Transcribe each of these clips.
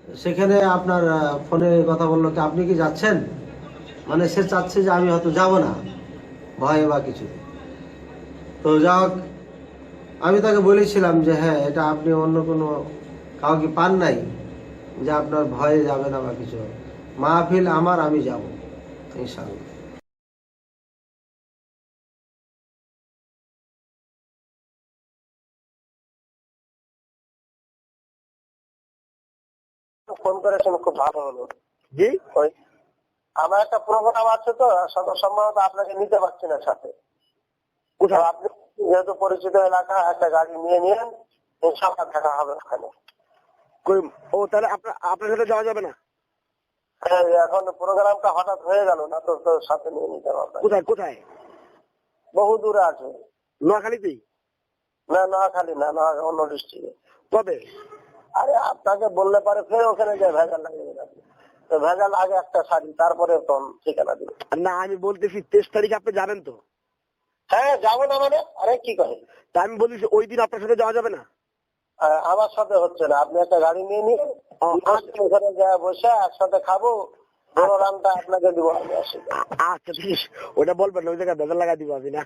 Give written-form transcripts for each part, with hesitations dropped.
সেখানে আপনার ফোনে কথা বললো কি আপনি কি যাচ্ছেন, মানে সে চাচ্ছে যে আমি হয়তো যাব না ভয়ে বা কিছু। তো যা হোক, আমি তাকে বলেছিলাম যে হ্যাঁ, এটা আপনি অন্য কোনো কাউকে পান নাই যে আপনার ভয়ে যাবে না বা কিছু। মাহফিল আমার, আমি যাব ইনশাআল্লাহ। ফোন করেছেন, খুব ভালো হলো। জি, ওই আমার একটা প্রোগ্রাম আছে, তো সম্ভবত আপনাকে নিতে পারছি না সাথে। কোথায়? আপনি যেহেতু পরিচিত এলাকা, একটা গাড়ি নিয়ে নিন, ইনশাআল্লাহ দেখা হবে ওখানে। ও তাহলে আপনার সাথে যাওয়া যাবে না? এখন প্রোগ্রামটা হঠাৎ হয়ে গেল না, তো সাথে নিয়ে নিতে হবে। কোথায় কোথায়? বহু দূরে আছে। নোয়াখালীতেই? না, নোয়াখালী না, অন্য ডিস্ট্রিক্টে। কবে? আরে আপনাকে বললে পারে ফের ওখানে যায় ভেজাল লাগিয়ে যাবে। তো ভেজাল আগে একটা সারি, তারপরে তো ঠিকানা দিবে। না, আমি বলতেছি 23 তারিখে আপনি যাবেন তো? হ্যাঁ, যাবো না মানে? আরে কি করে, তা আমি বলছি ওই দিন আপনার সাথে যাওয়া যাবে না? আমার সাথে হচ্ছে না। আপনি একটা গাড়ি নিয়ে নিন, আচ্ছা। ওখানে যা বসে একসাথে খাবো, বড় রানটা আপনাকে দিব, আমি আসি। আচ্ছা ঠিক আছে, ওটা বলবেন না, ওই জায়গায় বেজাল লাগা দিব আমি না।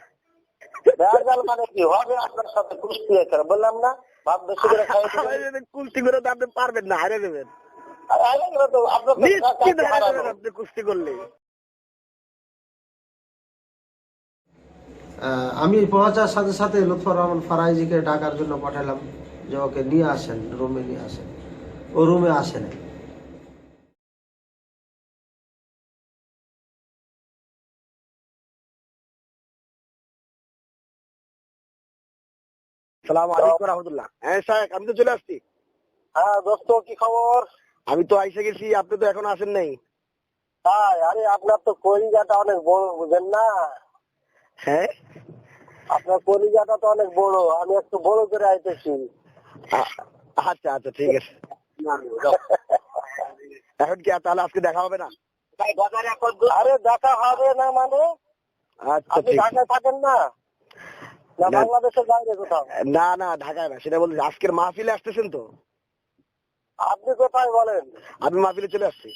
ভেজাল মানে কি হবে? আপনার সাথে কুস্তি করে বললাম না, ভাব বেশি করে খাই। কুস্তি করে তো আপনি পারবেন না, হারিয়ে দেবেন। তো আপনার নিশ্চিত হারিয়ে দেবেন আপনি কুস্তি করলে। আমি পৌঁছার সাথে সাথে লুৎফর রহমান ফারাইজিকে ডাকার জন্য পাঠালাম যে ওকে নিয়ে আসেন, রুমে নিয়ে আসেন। ও রুমে আসে নাই। সালাম আলাইকুম রহমতুল্লাহ। হ্যাঁ সাহেব, আমি তো চলে আসছি। হ্যাঁ দোস্ত, কি খবর? আমি তো আইসে গেছি, আপনি তো এখন আসেন নাই। তাই? আরে আপনার তো কলিজাটা অনেক বড়, বুঝেন না? হ্যাঁ, আপনার কলিজাটা তো অনেক বড়, আমি একটু বড় করে আইতেছি। আচ্ছা আচ্ছা ঠিক আছে। এখন কি তাহলে আজকে দেখা হবে না? আরে দেখা হবে না মানে? আচ্ছা আপনি ঠিক আছে। ঢাকায় থাকেন না, না না বাংলাদেশের বাইরে কোথাও? না না, ঢাকায় না, সেটা বলছি। আজকের মাহফিলে আসতেছেন তো? আপনি কোথায় বলেন? আমি মাহফিলে চলে আসছি।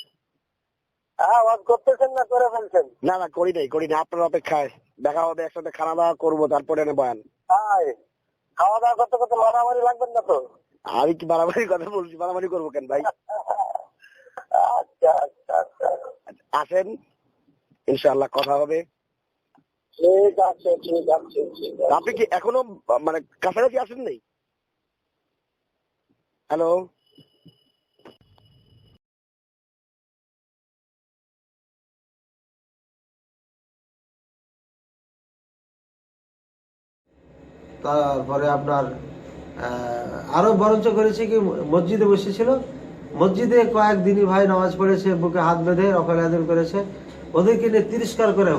হ্যাঁ, ওয়াজ করতেছেন না করে ফেলছেন? না না, করি নাই, আপনার অপেক্ষায়। দেখা হবে, একসাথে খাওয়া দাওয়া করবো, তারপরে এনে বয়ান। তাই? খাওয়া দাওয়া করতে করতে মারামারি লাগবেন না তো? আমি কি বাড়াবাড়ির কথা বলছি? বাড়াবাড়ি করবো কেন ভাই? আচ্ছা আচ্ছা আচ্ছা, আসেন, ইনশাআল্লাহ কথা হবে। ঠিক আছে ঠিক আছে ঠিক আছে। আপনি কি এখনো মানে কাছাকাছি আসেন নাই? হ্যালো? তারপরে আপনার আরো বরঞ্চ করেছে কি, মসজিদে বসেছিল, মসজিদে কয়েকদিনই ভাই নামাজ পড়েছে, বুকে হাত বেঁধে রফালাদিন করেছে, ওদেরকে নিয়ে তিরস্কার করে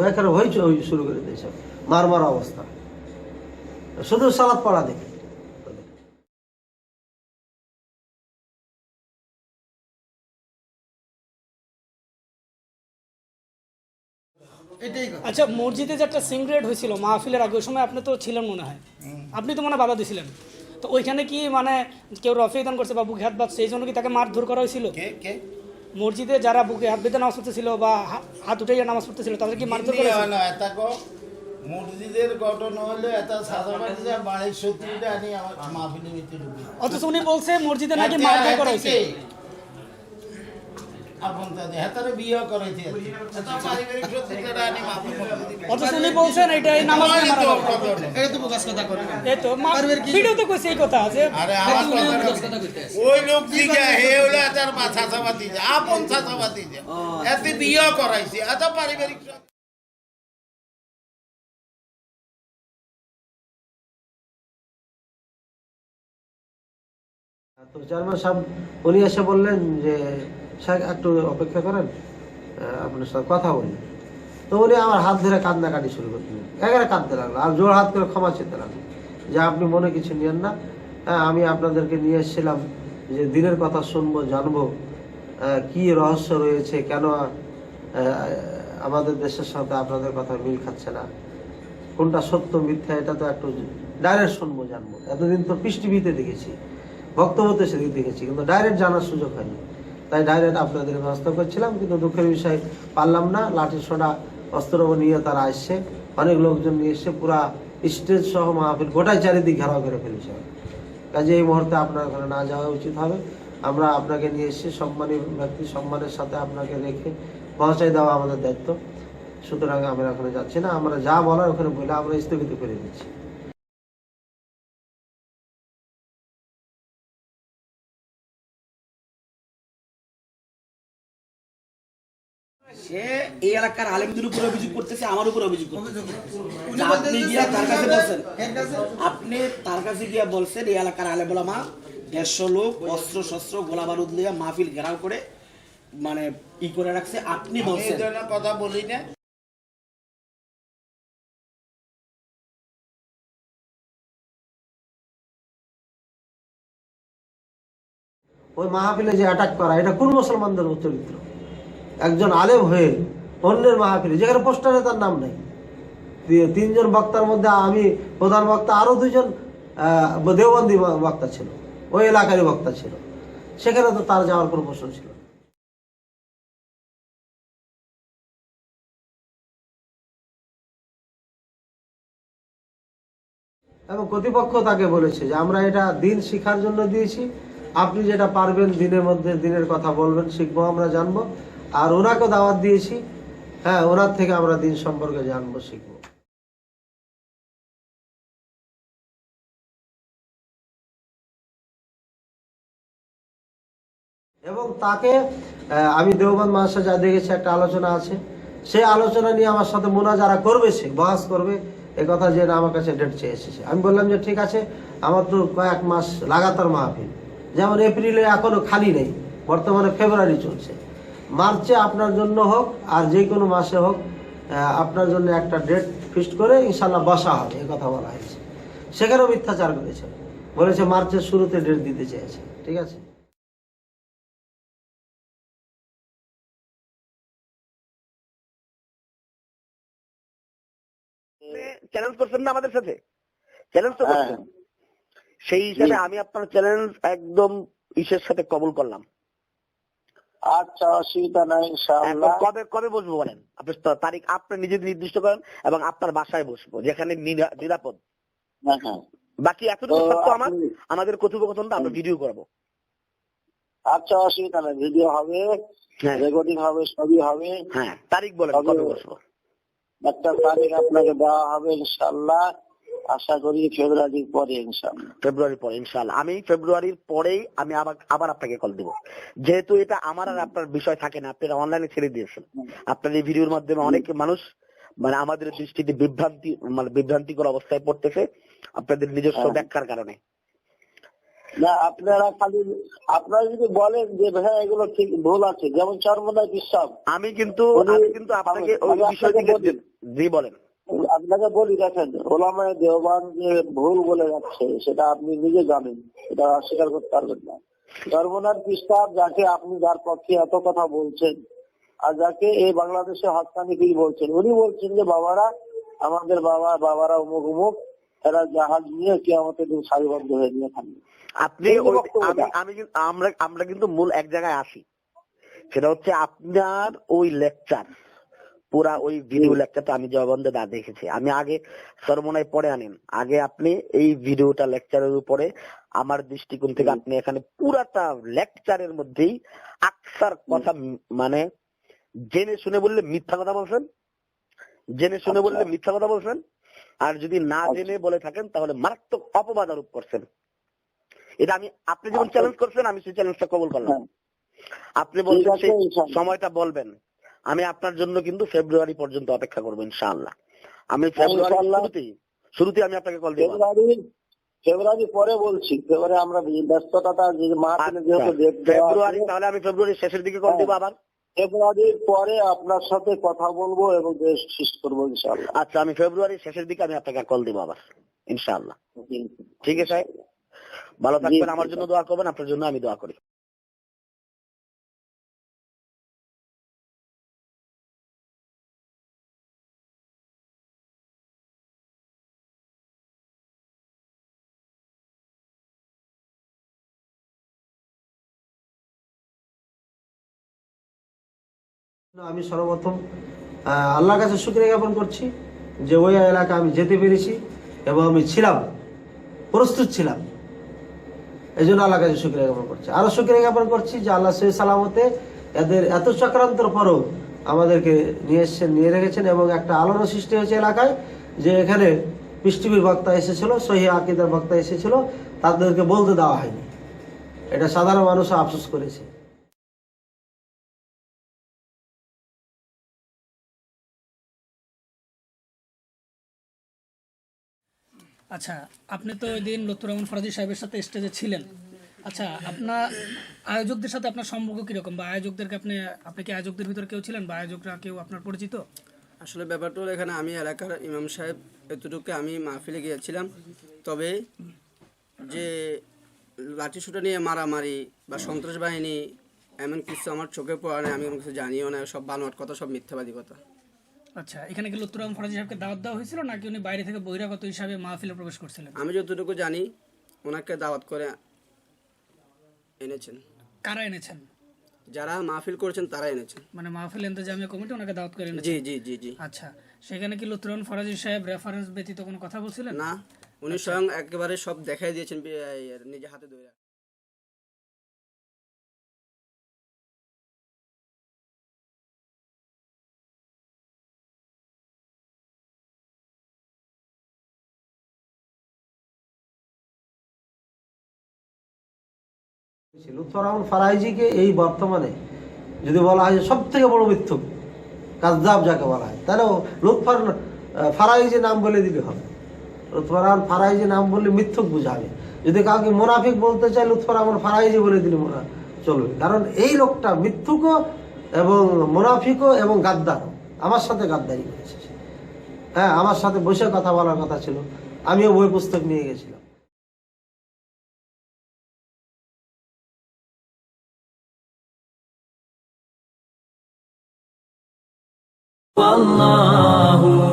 এখানে হই শুরু করে দিয়েছে, মার অবস্থা, শুধু সালাত পড়া দেখে। আচ্ছা, মসজিদে যে একটা সিংগ্রেড হয়েছিল মাহফিলের আগে, ওই সময় আপনি তো ছিলেন মনে হয়, আপনি তো মনে হয় বাধা দিছিলেন। তো ওইখানে কি মানে কেউ রফিদান করছে বা বুকে হাত বাঁধছে, এই জন্য কি তাকে মারধর করা হয়েছিল? মসজিদে যারা বুকে হাত বেঁধে নামাজ পড়তেছিল বা হাত উঠে নামাজ পড়তেছিল, তাদের কি মারধর করা হয়েছিল? মসজিদের ঘটনা হলে এটা সাধারণ বাড়ির শত্রুটা আনি আমার মাহফিলের ভিতরে ঢুকে। অথচ উনি বলছে মসজিদে নাকি মারধর করা হয়েছে। আপন তাদের হাতারে বিয়ে করাইছে, এটা পারিবারিক শত্রুতা আনি মাহফিলের ভিতরে। অথচ উনি বলছেন এটা এই নামাজ নিয়ে মারা হবে। এটা তো প্রকাশ কথা করে। এই তো ভিডিওতে কইছে এই কথা যে আরে আমার কথা ওই লোক দিকে হে হলো তার মাথা চাপাতি যায়, আপন চাপাতি যায়, এতে বিয়ে করাইছে, এটা পারিবারিক। তো চেয়ারম্যান সাহেব উনি এসে বললেন যে সাহেব একটু অপেক্ষা করেন, আপনার সাথে কথা বলি। তো উনি আমার হাত ধরে কান্নাকাটি শুরু করলেন, একেবারে কাঁদতে লাগলো আর জোর হাত করে ক্ষমা চেতে লাগলো যে আপনি মনে কিছু নিয়েন না, আমি আপনাদেরকে নিয়ে এসেছিলাম যে দিনের কথা শুনবো, জানবো কি রহস্য রয়েছে, কেন আমাদের দেশের সাথে আপনাদের কথা মিল খাচ্ছে না, কোনটা সত্য মিথ্যা, এটা তো একটু ডাইরেক্ট শুনবো, জানবো। এতদিন তো পৃষ্টিভিতে দেখেছি, বক্তব্য তো সেদিকে দেখেছি, কিন্তু ডাইরেক্ট জানার সুযোগ হয়নি। তাই ডাইরেক্ট আপনাদের ব্যবস্থা করছিলাম, কিন্তু দুঃখের বিষয় পারলাম না। লাঠি সোডা অস্ত্র নিয়ে তারা আসছে, অনেক লোকজন নিয়ে এসছে, পুরা স্টেজ সহ মাহফিল গোটায় চারিদিক ঘেরাও করে ফেলেছে। কাজে এই মুহূর্তে আপনার ওখানে না যাওয়া উচিত হবে। আমরা আপনাকে নিয়ে এসেছি, সম্মানী ব্যক্তি সম্মানের সাথে আপনাকে রেখে পৌঁছায় দেওয়া আমাদের দায়িত্ব। সুতরাং আমরা ওখানে যাচ্ছি না, আমরা যা বলার ওখানে বলে আমরা স্থগিত করে দিচ্ছি। সে এই এলাকার আলেমদের উপর অভিযোগ করতেছে, আমার উপর অভিযোগ করতেছে। আপনি গিয়া তার কাছে বলছেন, আপনি তার কাছে গিয়া বলছেন এই এলাকার আলেম ওলামা 150 লোক অস্ত্র শস্ত্র গোলা বারুদ নিয়ে মাহফিল ঘেরাও করে মানে ই করে রাখছে। আপনি বলছেন কথা বলি না। ওই মাহফিলে যে অ্যাটাক করা, এটা কোন মুসলমানদের চরিত্র? একজন আলেম হয়ে অন্যের মাহফিলে, যেখানে পোস্টারে তার নাম নেই, 3 জন বক্তার মধ্যে আমি প্রধান বক্তা, আরো 2 জন দেওবন্দি বক্তা ছিল, ওই এলাকারই বক্তা ছিল, সেখানে তো তার যাওয়ার কোনো প্রশ্ন ছিল না। এবং কর্তৃপক্ষ তাকে বলেছে যে আমরা এটা দিন শিখার জন্য দিয়েছি, আপনি যেটা পারবেন দিনের মধ্যে দিনের কথা বলবেন, শিখবো, আমরা জানবো। আর ওনাকে দাওয়াত দিয়েছি, হ্যাঁ, ওনার থেকে আমরা দিন সম্পর্কে জানবো, শিখবো। এবং তাকে আমি দেওবন্দ মাদ্রাসা যা দেখেছি, একটা আলোচনা আছে, সেই আলোচনা নিয়ে আমার সাথে মোনাজারা করবে, সে বহাস করবে, এই কথা যে আমার কাছে ডেট চেয়ে এসেছে। আমি বললাম যে ঠিক আছে, আমার তো কয়েক মাস লাগাতার মাহফিল, যেমন এপ্রিলে এখনো খালি নেই, বর্তমানে ফেব্রুয়ারি চলছে, মার্চে আপনার জন্য হোক আর যে কোনো মাসে হোক, আপনার জন্য একটা ডেট ফিক্সড করে ইনশাল্লাহ বসা হবে, এই কথা বলা হয়েছে। সেখানেও মিথ্যাচার করেছে, বলেছে মার্চের শুরুতে ডেট দিতে চেয়েছে। ঠিক আছে, চ্যালেঞ্জ করছেন না আমাদের সাথে, চ্যালেঞ্জ তো করছেন। সেই হিসাবে আমি আপনার চ্যালেঞ্জ একদম ইসের সাথে কবুল করলাম। আচ্ছা, অসুবিধা নাই ইনশাআল্লাহ। কবে কবে বসবো বলেন? আপনি তারিখ আপনি নিজে নির্দিষ্ট করেন এবং আপনার বাসায় বসবো, যেখানে নিরাপদ। হ্যাঁ হ্যাঁ, বাকি এতটুকু তো সত্য আপনি- আমাদের কথোপকথনটা আমরা ভিডিও করবো। আচ্ছা, অসুবিধা নাই, ভিডিও হবে, হ্যাঁ রেকর্ডিং হবে, সবই হবে। হ্যাঁ, তারিখ বলেন তবে- কবে বসবো? একটা তারিখ আপনাকে দেওয়া হবে ইনশাআল্লাহ, আশা করি ফেব্রুয়ারির পরে ইনশাআল্লাহ। ফেব্রুয়ারির পরে ইনশাআল্লাহ। আমি ফেব্রুয়ারির পরেই আমি আবার আপনাকে কল দিব, যেহেতু এটা আমার আর আপনার বিষয় থাকে না, আপনি অনলাইনে ছেড়ে দিয়েছেন। আপনার এই ভিডিওর মাধ্যমে অনেক মানুষ মানে আমাদের দৃষ্টিতে বিভ্রান্তিকর অবস্থায় পড়তেছে আপনাদের নিজস্ব ব্যাখ্যার কারণে। না, আপনারা যদি বলেন যে ভাই এগুলো ঠিক ভুল আছে, যেমন চরমনায় বিশ্বাস, আমি কিন্তু আপনাকে ওই আমি বিষয় আপনাকে থেকে বলি। জি বলেন। আপনাকে বলি, দেখেন, ওলামায়ে দেওবন্দ যে ভুল বলে যাচ্ছে সেটা আপনি নিজে জানেন, এটা অস্বীকার করতে পারবেন না। চরমনার বিশ্বাস, যাকে আপনি যার পক্ষে এত কথা বলছেন আর যাকে এই বাংলাদেশে হস্তানিকি বলছেন, উনি বলছেন যে বাবারা, আমাদের বাবারা অমুক অমুক, এরা জাহাজ নিয়ে কিয়ামতের দিন সারিবদ্ধ হয়ে নিয়ে থাকবে। আপনি আমরা কিন্তু মূল এক জায়গায় আসি, সেটা হচ্ছে আপনার ওই লেকচার, পুরা ওই ভিডিও লেকচারটা আমি জয়বন্ধে দা দেখেছি। আমি আগে সরমনায় পরে আনেন, আগে আপনি এই ভিডিওটা লেকচারের উপরে আমার দৃষ্টিকোণ থেকে আপনি এখানে পুরাটা লেকচারের মধ্যেই আকসার কথা মানে জেনে শুনে বললে মিথ্যা কথা বলছেন, জেনে শুনে বললে মিথ্যা কথা বলছেন, আর যদি না জেনে বলে থাকেন তাহলে মারাত্মক অপবাদ আরোপ করছেন। এটা আপনি যখন চ্যালেঞ্জ করছেন আমি সেই চ্যালেঞ্জটা কবুল করলাম। আপনি বলছেন সেই সময়টা বলবেন, আমি আপনার জন্য কিন্তু ফেব্রুয়ারি পর্যন্ত অপেক্ষা করবো ইনশাআল্লাহ। আমি ফেব্রুয়ারি শুরুতে আমি আপনাকে কল দিব। ফেব্রুয়ারি পরে বলছি, ফেব্রুয়ারি আমরা ব্যস্ততা ফেব্রুয়ারি, তাহলে আমি ফেব্রুয়ারি শেষের দিকে কল দিব আবার। ফেব্রুয়ারির পরে আপনার সাথে কথা বলবো এবং দেশ শেষ করবো ইনশাআল্লাহ। আচ্ছা, আমি ফেব্রুয়ারি শেষের দিকে আমি আপনাকে কল দিব আবার ইনশাআল্লাহ। ঠিক আছে, ভালো থাকবেন, আমার জন্য দোয়া করবেন, আপনার জন্য আমি দোয়া করি। আমি সর্বপ্রথম আল্লাহর কাছে শুকরিয়া জ্ঞাপন করছি যে ওই এলাকা আমি যেতে পেরেছি এবং আমি ছিলাম, প্রস্তুত ছিলাম, এই জন্য আল্লাহর কাছে শুকরিয়া জ্ঞাপন করছি। আরো শুকরিয়া জ্ঞাপন করছি যে আল্লাহ সহি সালামতে এদের এত চক্রান্তর পরও আমাদেরকে নিয়ে এসছেন, নিয়ে রেখেছেন এবং একটা আলোড়ন সৃষ্টি হয়েছে এলাকায়, যে এখানে পৃষ্টিভূমির বক্তা এসেছিল, সহি আকিদার বক্তা এসেছিল, তাদেরকে বলতে দেওয়া হয়নি। এটা সাধারণ মানুষও আফসোস করেছে। আচ্ছা, আপনি তো ওই দিন লুৎফর রহমান ফরাজি সাহেবের সাথে স্টেজে ছিলেন। আচ্ছা, আপনার আয়োজকদের সাথে আপনার সম্পর্ক কিরকম, বা আয়োজকদেরকে আপনি কি আয়োজকদের ভিতরে কেউ ছিলেন, বা আয়োজকরা কেউ আপনার পরিচিত? আসলে ব্যাপারটা হলো, এখানে আমি এলাকার ইমাম সাহেব, এতটুকু আমি মাহফিলে গিয়েছিলাম। তবে যে লাঠিসোঁটা নিয়ে মারামারি বা সন্ত্রাস বাহিনী এমন কিছু আমার চোখে পড়ে না, আমি কোনো কিছু জানিও না। সব বানোয়াট কথা, সব মিথ্যাবাদী কথা। আচ্ছা, এখানে কি লুৎফর রহমান ফরাজি সাহেবকে দাওয়াত দেওয়া হয়েছিল, নাকি উনি বাইরে থেকে বহিরাগত হিসাবে মাহফিলে প্রবেশ করছিলেন? আমি যতটুকু জানি ওনাকে দাওয়াত করে এনেছেন। কারা এনেছেন? যারা মাহফিল করেছেন তারা এনেছেন। মানে মাহফিল ইন্তজামিয়া কমিটি ওনাকে দাওয়াত করে এনেছে? জি জি জি জি। আচ্ছা, সেখানে কি লুৎফর রহমান ফরাজি সাহেব রেফারেন্স ব্যতীত কোনো কথা বলছিলেন? না, উনি স্বয়ং একেবারে সব দেখাই দিয়েছেন নিজে হাতে ধরে। লুৎফর রহমান ফারাইজিকে এই বর্তমানে যদি বলা হয় সব থেকে বড় মিথ্যুক, কাযযাব যাকে বলা হয়, তাহলে লুৎফর ফারাইজি নাম বলে দিলে হবে। লুৎফর রহমান ফারাইজি নাম বললে মিথ্যুক বুঝাবে। যদি কাউকে মুনাফিক বলতে চাই, লুৎফর রহমান ফারাইজি বলে দিলে চলবে। কারণ এই লোকটা মিথ্যুকও এবং মুনাফিকও এবং গাদ্দারও। আমার সাথে গাদ্দারি করেছে। হ্যাঁ, আমার সাথে বসে কথা বলার কথা ছিল, আমিও বই পুস্তক নিয়ে গেছিলাম। والله